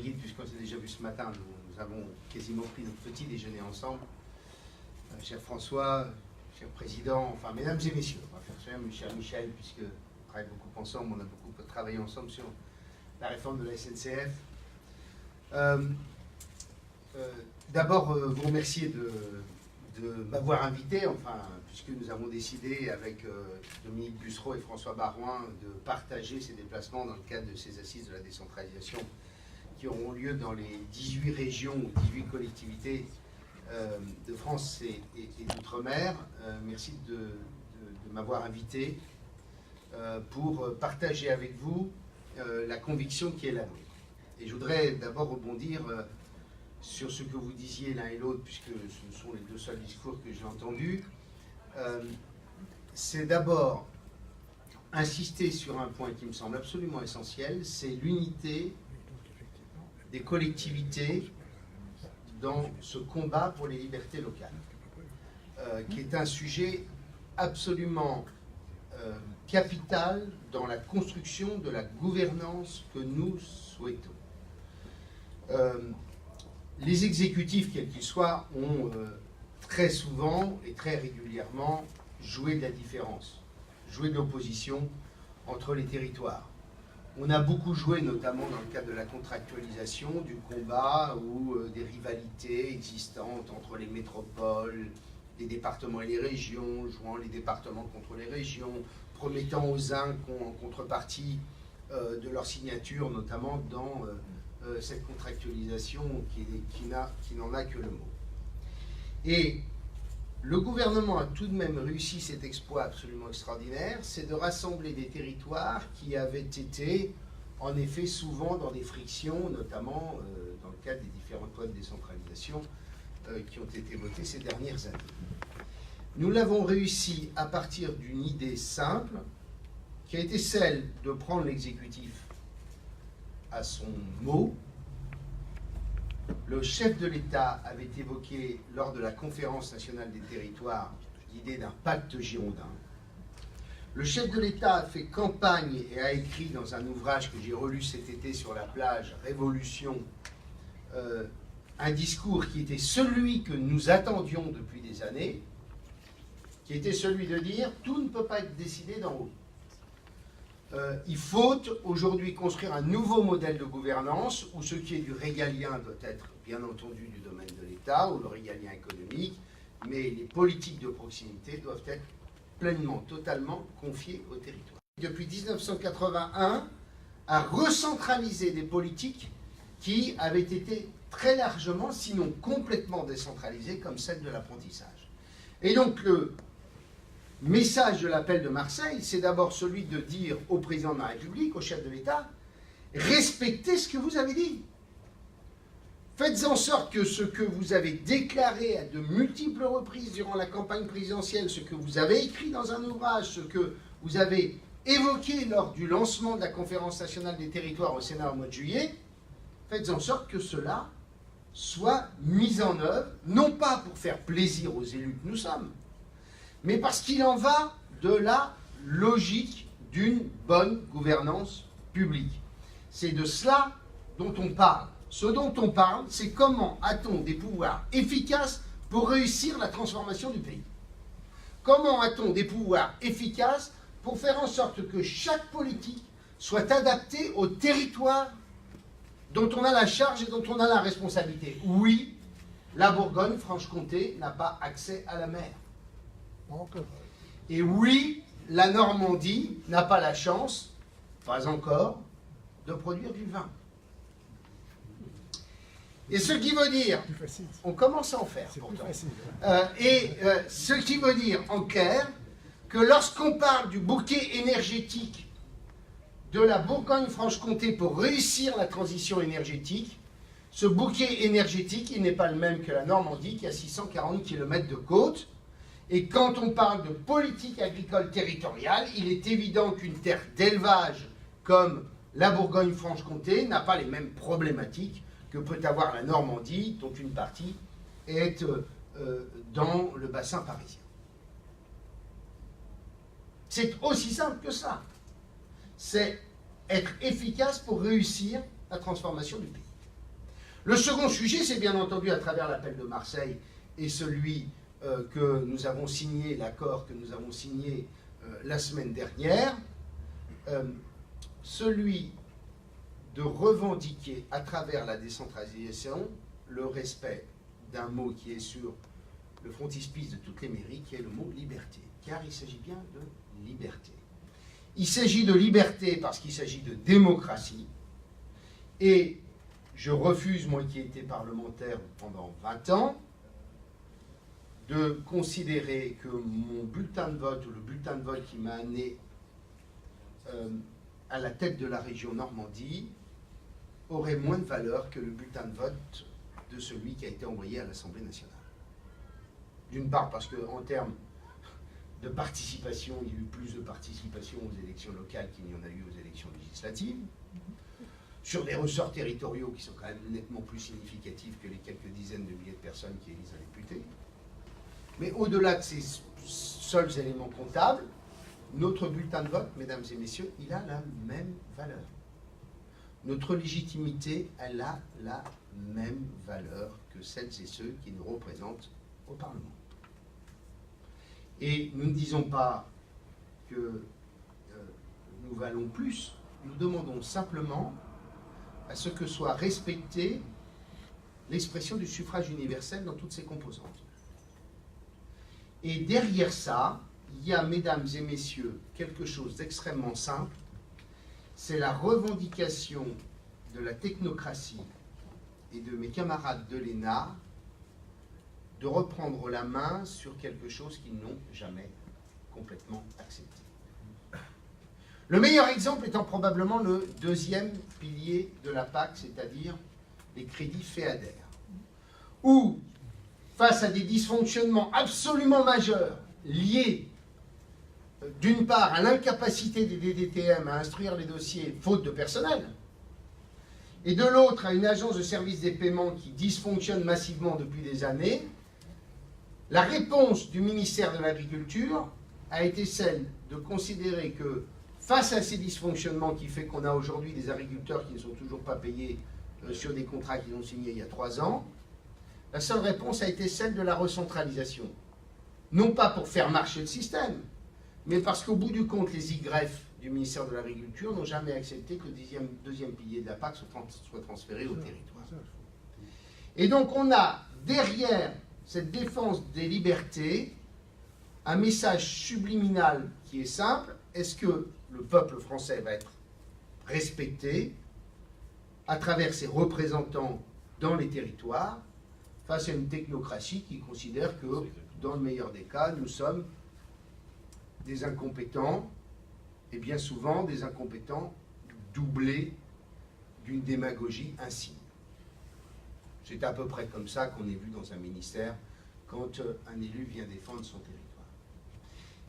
Puisqu'on s'est déjà vu ce matin, nous avons quasiment pris notre petit déjeuner ensemble. Cher François, cher Président, enfin mesdames et messieurs, on va faire ça, cher Michel, puisque on travaille beaucoup ensemble, on a beaucoup travaillé ensemble sur la réforme de la SNCF. D'abord, vous remercier de m'avoir invité, enfin, puisque nous avons décidé avec Dominique Bussereau et François Baroin de partager ces déplacements dans le cadre de ces assises de la décentralisation qui auront lieu dans les 18 régions ou 18 collectivités de France et d'outre-mer. Merci de m'avoir invité pour partager avec vous la conviction qui est la nôtre. Et je voudrais d'abord rebondir sur ce que vous disiez l'un et l'autre, puisque ce sont les deux seuls discours que j'ai entendus. C'est d'abord insister sur un point qui me semble absolument essentiel, c'est l'unité des collectivités dans ce combat pour les libertés locales, qui est un sujet absolument capital dans la construction de la gouvernance que nous souhaitons. Les exécutifs, quels qu'ils soient, ont très souvent et très régulièrement joué de la différence, joué de l'opposition entre les territoires. On a beaucoup joué, notamment dans le cadre de la contractualisation, du combat ou des rivalités existantes entre les métropoles, les départements et les régions, jouant les départements contre les régions, promettant aux uns en contrepartie de leur signature, notamment dans cette contractualisation qui n'en a que le mot. Et le gouvernement a tout de même réussi cet exploit absolument extraordinaire, c'est de rassembler des territoires qui avaient été, en effet, souvent dans des frictions, notamment dans le cadre des différentes lois de décentralisation qui ont été votées ces dernières années. Nous l'avons réussi à partir d'une idée simple, qui a été celle de prendre l'exécutif à son mot. Le chef de l'État avait évoqué lors de la conférence nationale des territoires l'idée d'un pacte girondin. Le chef de l'État a fait campagne et a écrit dans un ouvrage que j'ai relu cet été sur la plage, Révolution, un discours qui était celui que nous attendions depuis des années, qui était celui de dire « tout ne peut pas être décidé d'en haut ». Il faut aujourd'hui construire un nouveau modèle de gouvernance où ce qui est du régalien doit être bien entendu du domaine de l'État ou le régalien économique, mais les politiques de proximité doivent être pleinement, totalement confiées au territoire. Depuis 1981, à recentraliser des politiques qui avaient été très largement, sinon complètement décentralisées, comme celle de l'apprentissage. Et donc le message de l'appel de Marseille, c'est d'abord celui de dire au président de la République, au chef de l'État, respectez ce que vous avez dit. Faites en sorte que ce que vous avez déclaré à de multiples reprises durant la campagne présidentielle, ce que vous avez écrit dans un ouvrage, ce que vous avez évoqué lors du lancement de la conférence nationale des territoires au Sénat au mois de juillet, faites en sorte que cela soit mis en œuvre, non pas pour faire plaisir aux élus que nous sommes, mais parce qu'il en va de la logique d'une bonne gouvernance publique. C'est de cela dont on parle. Ce dont on parle, c'est comment a-t-on des pouvoirs efficaces pour réussir la transformation du pays. Comment a-t-on des pouvoirs efficaces pour faire en sorte que chaque politique soit adaptée au territoire dont on a la charge et dont on a la responsabilité. Oui, la Bourgogne-Franche-Comté n'a pas accès à la mer. Et oui, la Normandie n'a pas la chance, pas encore, de produire du vin. Et ce qui veut dire, on commence à en faire pourtant, ce qui veut dire en clair que lorsqu'on parle du bouquet énergétique de la Bourgogne-Franche-Comté pour réussir la transition énergétique, ce bouquet énergétique, il n'est pas le même que la Normandie qui a 640 km de côte. Et quand on parle de politique agricole territoriale, il est évident qu'une terre d'élevage comme la Bourgogne-Franche-Comté n'a pas les mêmes problématiques que peut avoir la Normandie, dont une partie est dans le bassin parisien. C'est aussi simple que ça. C'est être efficace pour réussir la transformation du pays. Le second sujet, c'est bien entendu à travers l'appel de Marseille et celui que nous avons signé, l'accord que nous avons signé la semaine dernière, celui de revendiquer à travers la décentralisation le respect d'un mot qui est sur le frontispice de toutes les mairies, qui est le mot liberté, car il s'agit bien de liberté. Il s'agit de liberté parce qu'il s'agit de démocratie, et je refuse, moi qui ai été parlementaire pendant 20 ans, de considérer que mon bulletin de vote, ou le bulletin de vote qui m'a amené à la tête de la région Normandie, aurait moins de valeur que le bulletin de vote de celui qui a été envoyé à l'Assemblée nationale. D'une part parce qu'en termes de participation, il y a eu plus de participation aux élections locales qu'il n'y en a eu aux élections législatives, sur des ressorts territoriaux qui sont quand même nettement plus significatifs que les quelques dizaines de milliers de personnes qui élisent un député. Mais au-delà de ces seuls éléments comptables, notre bulletin de vote, mesdames et messieurs, il a la même valeur. Notre légitimité, elle a la même valeur que celles et ceux qui nous représentent au Parlement. Et nous ne disons pas que nous valons plus, nous demandons simplement à ce que soit respectée l'expression du suffrage universel dans toutes ses composantes. Et derrière ça, il y a, mesdames et messieurs, quelque chose d'extrêmement simple, c'est la revendication de la technocratie et de mes camarades de l'ENA de reprendre la main sur quelque chose qu'ils n'ont jamais complètement accepté. Le meilleur exemple étant probablement le deuxième pilier de la PAC, c'est-à-dire les crédits FEADER, où, face à des dysfonctionnements absolument majeurs liés, d'une part, à l'incapacité des DDTM à instruire les dossiers faute de personnel, et de l'autre, à une agence de service des paiements qui dysfonctionne massivement depuis des années, la réponse du ministère de l'Agriculture a été celle de considérer que, face à ces dysfonctionnements qui fait qu'on a aujourd'hui des agriculteurs qui ne sont toujours pas payés sur des contrats qu'ils ont signés il y a 3 ans, la seule réponse a été celle de la recentralisation. Non pas pour faire marcher le système, mais parce qu'au bout du compte, les YF du ministère de l'Agriculture n'ont jamais accepté que le deuxième pilier de la PAC soit transféré au territoire. Et donc on a derrière cette défense des libertés un message subliminal qui est simple. Est-ce que le peuple français va être respecté à travers ses représentants dans les territoires face à une technocratie qui considère que, dans le meilleur des cas, nous sommes des incompétents, et bien souvent des incompétents doublés d'une démagogie insigne. C'est à peu près comme ça qu'on est vu dans un ministère quand un élu vient défendre son territoire.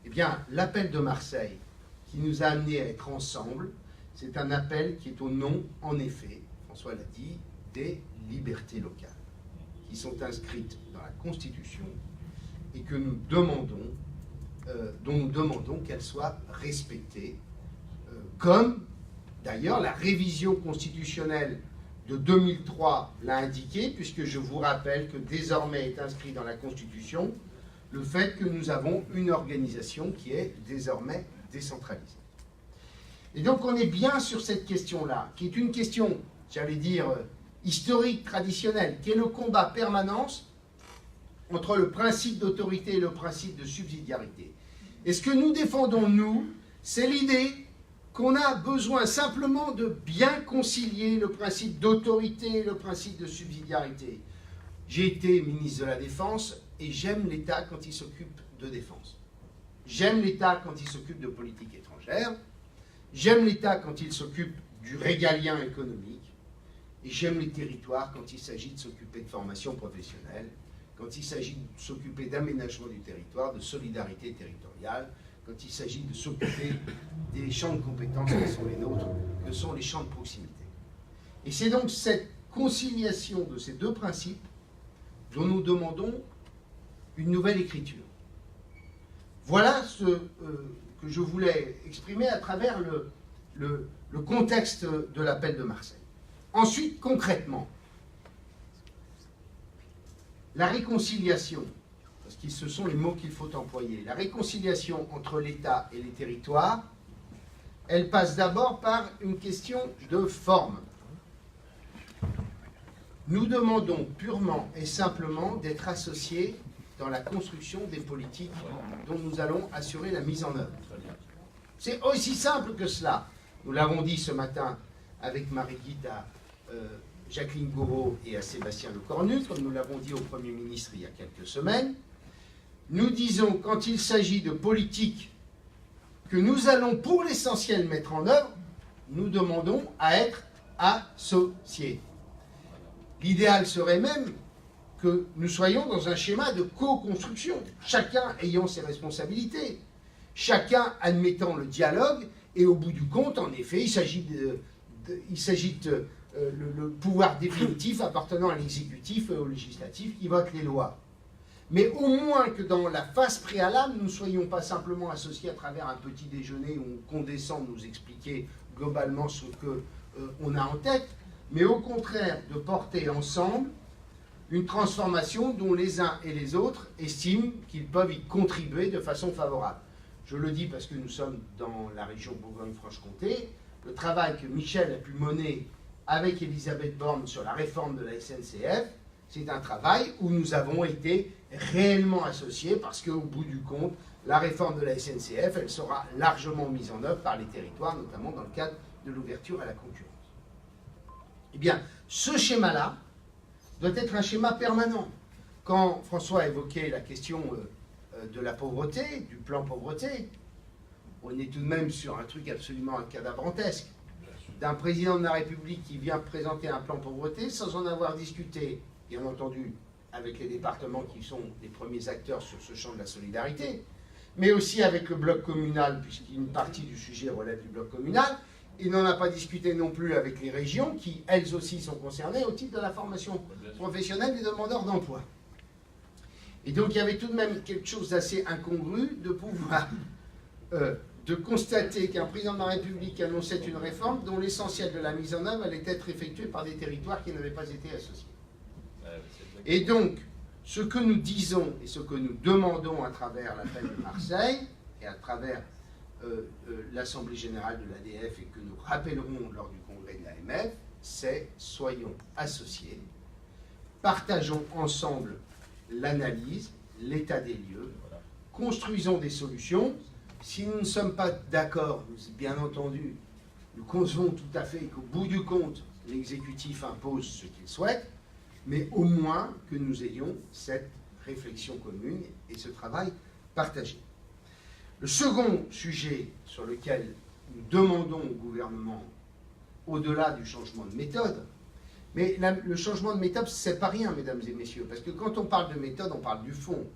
Eh bien, l'appel de Marseille qui nous a amenés à être ensemble, c'est un appel qui est au nom, en effet, François l'a dit, des libertés locales, qui sont inscrites dans la Constitution et que nous demandons, dont nous demandons qu'elles soient respectées, comme d'ailleurs la révision constitutionnelle de 2003 l'a indiqué, puisque je vous rappelle que désormais est inscrit dans la Constitution le fait que nous avons une organisation qui est désormais décentralisée. Et donc on est bien sur cette question-là, qui est une question, j'allais dire, historique, traditionnelle, qui est le combat permanent entre le principe d'autorité et le principe de subsidiarité. Et ce que nous défendons, nous, c'est l'idée qu'on a besoin simplement de bien concilier le principe d'autorité et le principe de subsidiarité. J'ai été ministre de la Défense et j'aime l'État quand il s'occupe de défense. J'aime l'État quand il s'occupe de politique étrangère. J'aime l'État quand il s'occupe du régalien économique. Et j'aime les territoires quand il s'agit de s'occuper de formation professionnelle, quand il s'agit de s'occuper d'aménagement du territoire, de solidarité territoriale, quand il s'agit de s'occuper des champs de compétences qui sont les nôtres, que sont les champs de proximité. Et c'est donc cette conciliation de ces deux principes dont nous demandons une nouvelle écriture. Voilà ce que je voulais exprimer à travers le contexte de l'appel de Marseille. Ensuite, concrètement, La réconciliation, parce que ce sont les mots qu'il faut employer, la réconciliation entre l'État et les territoires, elle passe d'abord par une question de forme. Nous demandons purement et simplement d'être associés dans la construction des politiques dont nous allons assurer la mise en œuvre. C'est aussi simple que cela. Nous l'avons dit ce matin avec Marie-Guide à Jacqueline Gouraud et à Sébastien Lecornu, comme nous l'avons dit au Premier ministre il y a quelques semaines. Nous disons, quand il s'agit de politiques que nous allons pour l'essentiel mettre en œuvre, nous demandons à être associés. L'idéal serait même que nous soyons dans un schéma de co-construction, chacun ayant ses responsabilités, chacun admettant le dialogue, et au bout du compte, en effet, il s'agit le pouvoir définitif appartenant à l'exécutif et au législatif qui vote les lois. Mais au moins que dans la phase préalable, nous ne soyons pas simplement associés à travers un petit déjeuner où on condescend de nous expliquer globalement ce qu'on a en tête, mais au contraire de porter ensemble une transformation dont les uns et les autres estiment qu'ils peuvent y contribuer de façon favorable. Je le dis parce que nous sommes dans la région Bourgogne-Franche-Comté. Le travail que Michel a pu mener avec Elisabeth Borne sur la réforme de la SNCF, c'est un travail où nous avons été réellement associés parce qu'au bout du compte, la réforme de la SNCF, elle sera largement mise en œuvre par les territoires, notamment dans le cadre de l'ouverture à la concurrence. Eh bien, ce schéma-là doit être un schéma permanent. Quand François a évoqué la question de la pauvreté, du plan pauvreté, on est tout de même sur un truc absolument cadabrantesque. D'un président de la République qui vient présenter un plan pauvreté sans en avoir discuté, bien entendu, avec les départements qui sont les premiers acteurs sur ce champ de la solidarité, mais aussi avec le bloc communal, puisqu'une partie du sujet relève du bloc communal. Il n'en a pas discuté non plus avec les régions, qui elles aussi sont concernées au titre de la formation professionnelle des demandeurs d'emploi. Et donc il y avait tout de même quelque chose d'assez incongru de pouvoir de constater qu'un président de la République annonçait une réforme dont l'essentiel de la mise en œuvre allait être effectué par des territoires qui n'avaient pas été associés. Et donc, ce que nous disons et ce que nous demandons à travers l'appel de Marseille et à travers l'Assemblée générale de l'ADF et que nous rappellerons lors du congrès de l'AMF, c'est soyons associés, partageons ensemble l'analyse, l'état des lieux, construisons des solutions. Si nous ne sommes pas d'accord, bien entendu, nous concevons tout à fait qu'au bout du compte, l'exécutif impose ce qu'il souhaite, mais au moins que nous ayons cette réflexion commune et ce travail partagé. Le second sujet sur lequel nous demandons au gouvernement, au-delà du changement de méthode, mais le changement de méthode, c'est pas rien, mesdames et messieurs, parce que quand on parle de méthode, on parle du fond.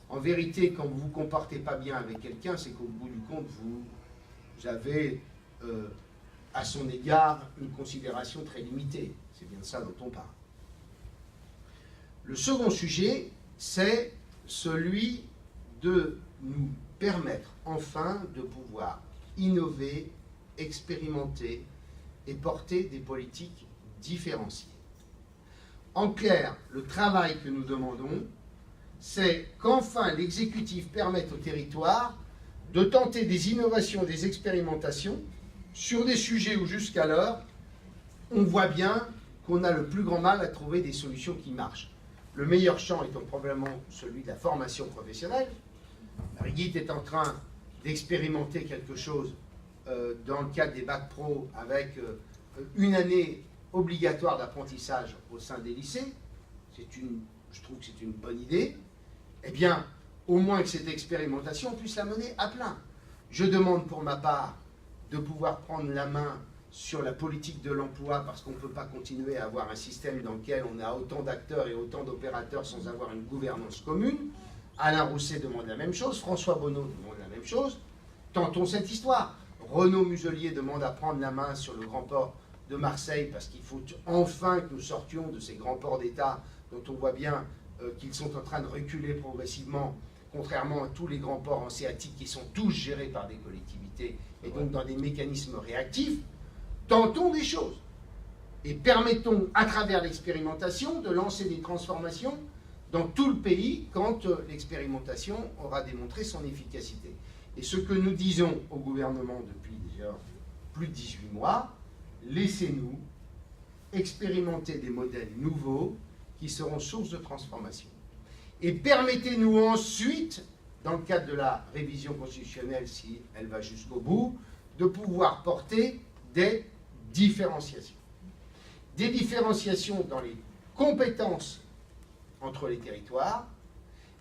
En vérité, quand vous ne vous comportez pas bien avec quelqu'un, c'est qu'au bout du compte, vous avez à son égard une considération très limitée. C'est bien de ça dont on parle. Le second sujet, c'est celui de nous permettre enfin de pouvoir innover, expérimenter et porter des politiques différenciées. En clair, le travail que nous demandons, c'est qu'enfin l'exécutif permette au territoire de tenter des innovations, des expérimentations sur des sujets où jusqu'alors, on voit bien qu'on a le plus grand mal à trouver des solutions qui marchent. Le meilleur champ étant probablement celui de la formation professionnelle. Brigitte est en train d'expérimenter quelque chose dans le cadre des bacs pro avec une année obligatoire d'apprentissage au sein des lycées. Je trouve que c'est une bonne idée. Eh bien, au moins que cette expérimentation puisse la mener à plein. Je demande pour ma part de pouvoir prendre la main sur la politique de l'emploi parce qu'on ne peut pas continuer à avoir un système dans lequel on a autant d'acteurs et autant d'opérateurs sans avoir une gouvernance commune. Alain Rousset demande la même chose, François Bonneau demande la même chose. Tentons cette histoire. Renaud Muselier demande à prendre la main sur le grand port de Marseille parce qu'il faut enfin que nous sortions de ces grands ports d'État dont on voit bien qu'ils sont en train de reculer progressivement, contrairement à tous les grands ports hanséatiques qui sont tous gérés par des collectivités et donc dans des mécanismes réactifs. Tentons des choses et permettons, à travers l'expérimentation, de lancer des transformations dans tout le pays quand l'expérimentation aura démontré son efficacité. Et ce que nous disons au gouvernement depuis déjà plus de 18 mois, laissez-nous expérimenter des modèles nouveaux qui seront source de transformation. Et permettez-nous ensuite, dans le cadre de la révision constitutionnelle, si elle va jusqu'au bout, de pouvoir porter des différenciations. Des différenciations dans les compétences entre les territoires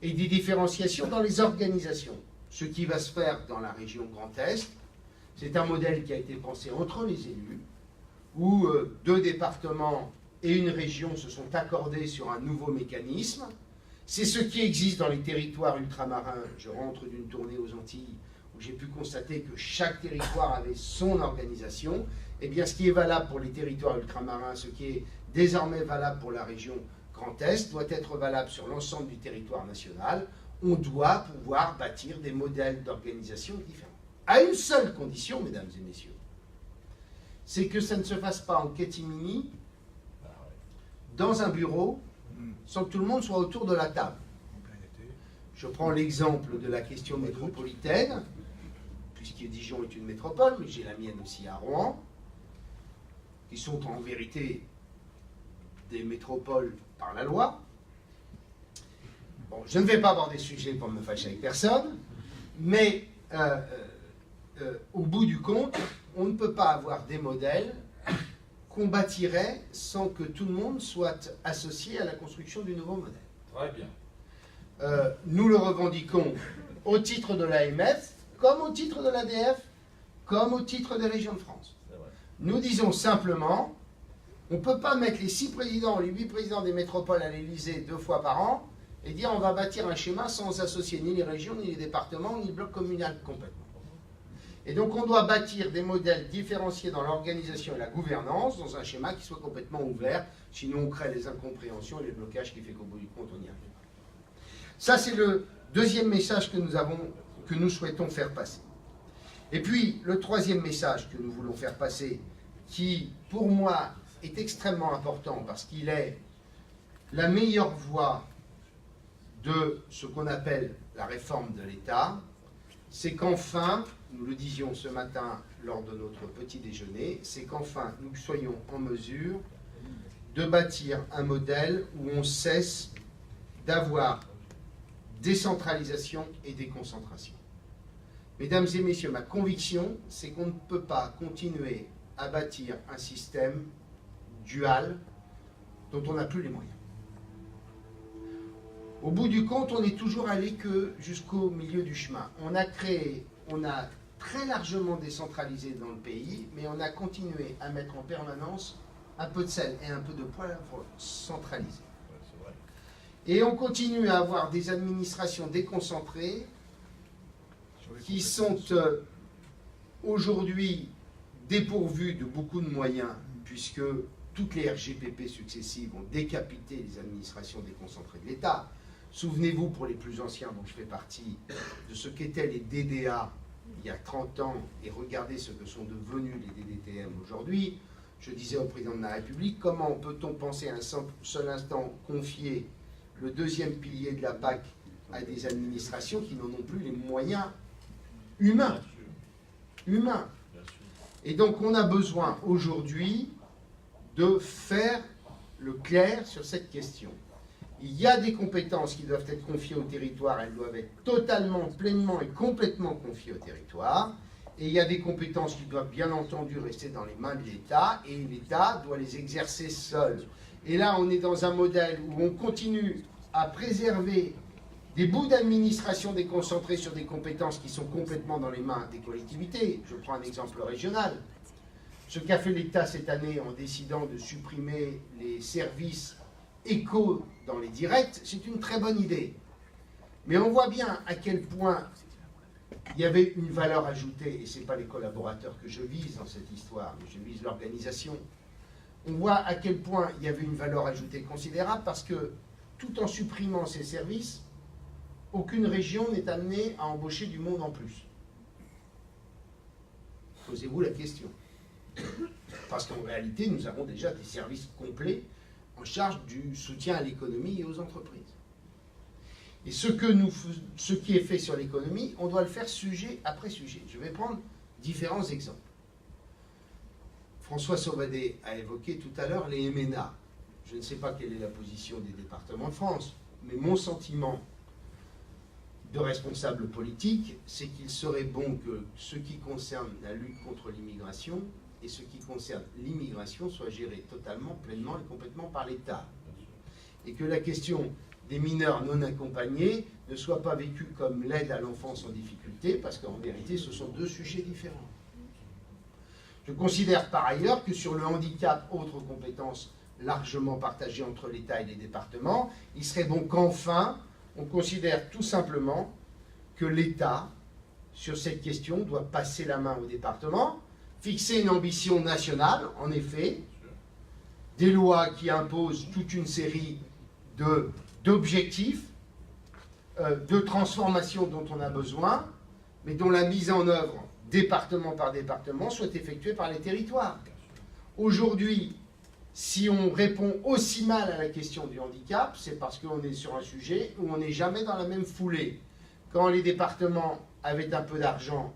et des différenciations dans les organisations. Ce qui va se faire dans la région Grand Est, c'est un modèle qui a été pensé entre les élus, où 2 départements et une région se sont accordés sur un nouveau mécanisme. C'est ce qui existe dans les territoires ultramarins. Je rentre d'une tournée aux Antilles où j'ai pu constater que chaque territoire avait son organisation. Eh bien, ce qui est valable pour les territoires ultramarins, ce qui est désormais valable pour la région Grand Est, doit être valable sur l'ensemble du territoire national. On doit pouvoir bâtir des modèles d'organisation différents. À une seule condition, mesdames et messieurs, c'est que ça ne se fasse pas en catimini, dans un bureau, sans que tout le monde soit autour de la table. Je prends l'exemple de la question métropolitaine, puisque Dijon est une métropole, mais j'ai la mienne aussi à Rouen, qui sont en vérité des métropoles par la loi. Bon, je ne vais pas aborder ce sujet pour me fâcher avec personne, mais au bout du compte, on ne peut pas avoir des modèles qu'on bâtirait sans que tout le monde soit associé à la construction du nouveau modèle. Très bien. Nous le revendiquons au titre de l'AMF, comme au titre de l'ADF, comme au titre des régions de France. Nous disons simplement, on ne peut pas mettre les 6 présidents, les 8 présidents des métropoles à l'Élysée 2 fois par an et dire on va bâtir un schéma sans associer ni les régions, ni les départements, ni le bloc communal complètement. Et donc on doit bâtir des modèles différenciés dans l'organisation et la gouvernance dans un schéma qui soit complètement ouvert, sinon on crée les incompréhensions et les blocages qui fait qu'au bout du compte on n'y arrive pas. Ça c'est le deuxième message que nous souhaitons faire passer. Et puis le troisième message que nous voulons faire passer, qui pour moi est extrêmement important parce qu'il est la meilleure voie de ce qu'on appelle la réforme de l'État, c'est qu'enfin, nous le disions ce matin lors de notre petit déjeuner, c'est qu'enfin nous soyons en mesure de bâtir un modèle où on cesse d'avoir décentralisation et déconcentration. Mesdames et messieurs, ma conviction, c'est qu'on ne peut pas continuer à bâtir un système dual dont on n'a plus les moyens. Au bout du compte, on n'est toujours allé que jusqu'au milieu du chemin. On a très largement décentralisé dans le pays, mais on a continué à mettre en permanence un peu de sel et un peu de poivre centralisé. Et on continue à avoir des administrations déconcentrées qui sont aujourd'hui dépourvues de beaucoup de moyens, puisque toutes les RGPP successives ont décapité les administrations déconcentrées de l'État. Souvenez-vous, pour les plus anciens dont je fais partie, de ce qu'étaient les DDA il y a 30 ans, et regardez ce que sont devenus les DDTM aujourd'hui. Je disais au président de la République, comment peut-on penser un seul instant confier le deuxième pilier de la PAC à des administrations qui n'en ont plus les moyens humains. Et donc on a besoin aujourd'hui de faire le clair sur cette question. Il y a des compétences qui doivent être confiées au territoire, elles doivent être totalement, pleinement et complètement confiées au territoire. Et il y a des compétences qui doivent bien entendu rester dans les mains de l'État, et l'État doit les exercer seul. Et là, on est dans un modèle où on continue à préserver des bouts d'administration déconcentrés sur des compétences qui sont complètement dans les mains des collectivités. Je prends un exemple régional. Ce qu'a fait l'État cette année en décidant de supprimer les services éco dans les directs, c'est une très bonne idée. Mais on voit bien à quel point il y avait une valeur ajoutée, et ce n'est pas les collaborateurs que je vise dans cette histoire, mais je vise l'organisation. On voit à quel point il y avait une valeur ajoutée considérable parce que tout en supprimant ces services, aucune région n'est amenée à embaucher du monde en plus. Posez-vous la question. Parce qu'en réalité, nous avons déjà des services complets en charge du soutien à l'économie et aux entreprises. Et ce qui est fait sur l'économie, on doit le faire sujet après sujet. Je vais prendre différents exemples. François Sauvadet a évoqué tout à l'heure les MNA. Je ne sais pas quelle est la position des départements de France, mais mon sentiment de responsable politique, c'est qu'il serait bon que ce qui concerne la lutte contre l'immigration et ce qui concerne l'immigration soit géré totalement, pleinement et complètement par l'État. Et que la question des mineurs non accompagnés ne soit pas vécue comme l'aide à l'enfance en difficulté, parce qu'en vérité, ce sont deux sujets différents. Je considère par ailleurs que sur le handicap, autre compétence largement partagée entre l'État et les départements, il serait bon qu'enfin, on considère tout simplement que l'État, sur cette question, doit passer la main au département, fixer une ambition nationale, en effet, des lois qui imposent toute une série d'objectifs, de transformations dont on a besoin, mais dont la mise en œuvre, département par département, soit effectuée par les territoires. Aujourd'hui, si on répond aussi mal à la question du handicap, c'est parce qu'on est sur un sujet où on n'est jamais dans la même foulée. Quand les départements avaient un peu d'argent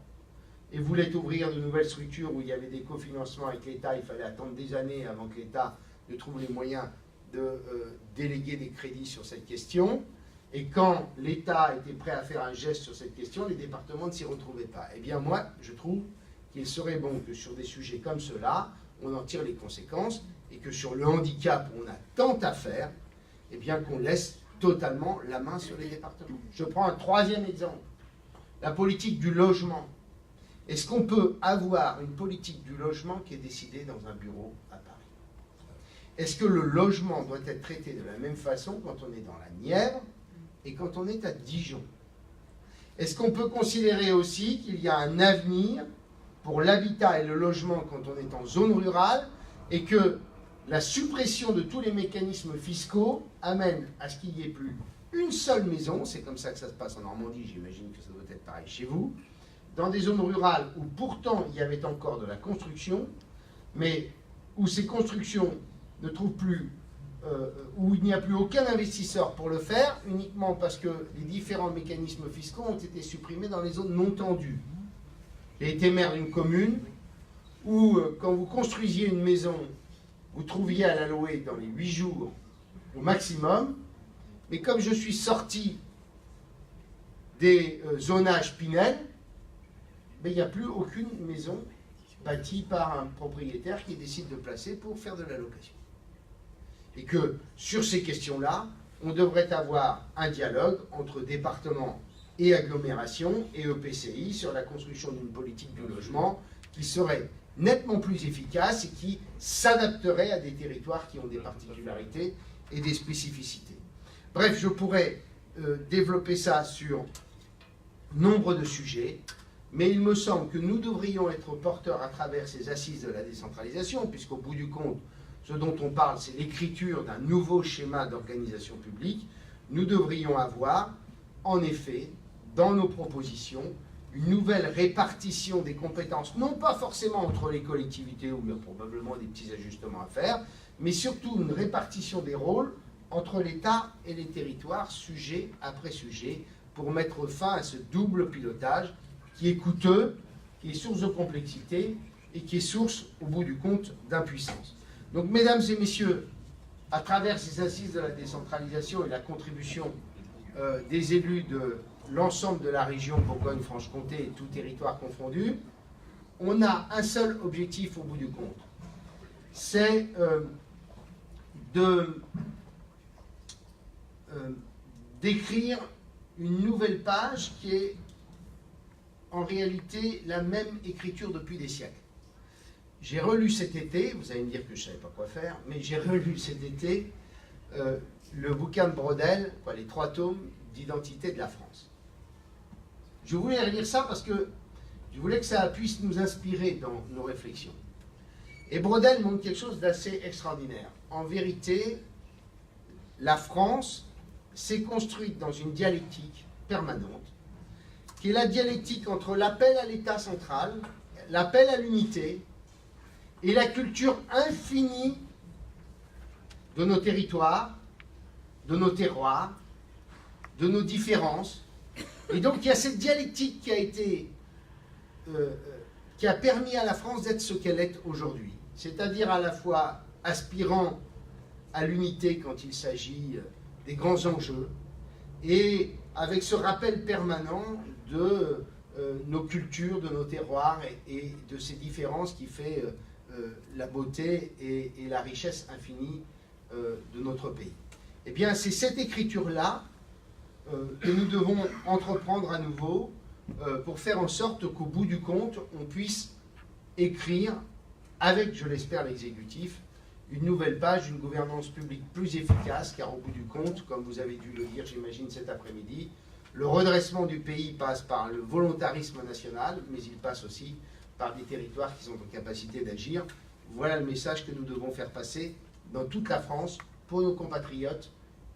et voulaient ouvrir de nouvelles structures où il y avait des cofinancements avec l'État, il fallait attendre des années avant que l'État ne trouve les moyens de déléguer des crédits sur cette question. Et quand l'État était prêt à faire un geste sur cette question, les départements ne s'y retrouvaient pas. Eh bien moi, je trouve qu'il serait bon que sur des sujets comme ceux-là, on en tire les conséquences et que sur le handicap, où on a tant à faire, eh bien qu'on laisse totalement la main sur les départements. Je prends un troisième exemple, la politique du logement. Est-ce qu'on peut avoir une politique du logement qui est décidée dans un bureau à Paris? Est-ce que le logement doit être traité de la même façon quand on est dans la Nièvre et quand on est à Dijon? Est-ce qu'on peut considérer aussi qu'il y a un avenir pour l'habitat et le logement quand on est en zone rurale et que la suppression de tous les mécanismes fiscaux amène à ce qu'il n'y ait plus une seule maison, c'est comme ça que ça se passe en Normandie, j'imagine que ça doit être pareil chez vous, dans des zones rurales où pourtant il y avait encore de la construction, mais où ces constructions ne trouvent plus, où il n'y a plus aucun investisseur pour le faire, uniquement parce que les différents mécanismes fiscaux ont été supprimés dans les zones non tendues. J'ai été maire d'une commune où, quand vous construisiez une maison, vous trouviez à la louer dans les 8 jours au maximum, mais comme je suis sorti des zonages Pinel, il n'y a plus aucune maison bâtie par un propriétaire qui décide de placer pour faire de la location. Et que sur ces questions-là, on devrait avoir un dialogue entre départements et agglomérations et EPCI sur la construction d'une politique du logement qui serait nettement plus efficace et qui s'adapterait à des territoires qui ont des particularités et des spécificités. Bref, je pourrais développer ça sur nombre de sujets, mais il me semble que nous devrions être porteurs à travers ces assises de la décentralisation, puisqu'au bout du compte, ce dont on parle, c'est l'écriture d'un nouveau schéma d'organisation publique. Nous devrions avoir, en effet, dans nos propositions, une nouvelle répartition des compétences, non pas forcément entre les collectivités, où il y a probablement des petits ajustements à faire, mais surtout une répartition des rôles entre l'État et les territoires, sujet après sujet, pour mettre fin à ce double pilotage qui est coûteux, qui est source de complexité et qui est source, au bout du compte, d'impuissance. Donc, mesdames et messieurs, à travers ces assises de la décentralisation et la contribution des élus de l'ensemble de la région Bourgogne-Franche-Comté et tout territoire confondu, on a un seul objectif au bout du compte. C'est d'écrire une nouvelle page qui est en réalité la même écriture depuis des siècles. J'ai relu cet été, vous allez me dire que je ne savais pas quoi faire, mais j'ai relu cet été le bouquin de Braudel, les 3 tomes d'identité de la France. Je voulais relire ça parce que je voulais que ça puisse nous inspirer dans nos réflexions. Et Braudel montre quelque chose d'assez extraordinaire. En vérité, la France s'est construite dans une dialectique permanente, qui est la dialectique entre l'appel à l'État central, l'appel à l'unité, et la culture infinie de nos territoires, de nos terroirs, de nos différences. Et donc il y a cette dialectique qui a permis à la France d'être ce qu'elle est aujourd'hui. C'est-à-dire à la fois aspirant à l'unité quand il s'agit des grands enjeux, et avec ce rappel permanent de nos cultures, de nos terroirs et de ces différences qui fait la beauté et la richesse infinie de notre pays. Eh bien, c'est cette écriture-là que nous devons entreprendre à nouveau pour faire en sorte qu'au bout du compte, on puisse écrire, avec, je l'espère, l'exécutif, une nouvelle page d'une gouvernance publique plus efficace, car au bout du compte, comme vous avez dû le dire, j'imagine, cet après-midi, le redressement du pays passe par le volontarisme national, mais il passe aussi par des territoires qui sont en capacité d'agir. Voilà le message que nous devons faire passer dans toute la France, pour nos compatriotes,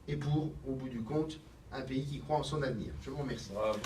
et pour, au bout du compte, un pays qui croit en son avenir. Je vous remercie. Bravo.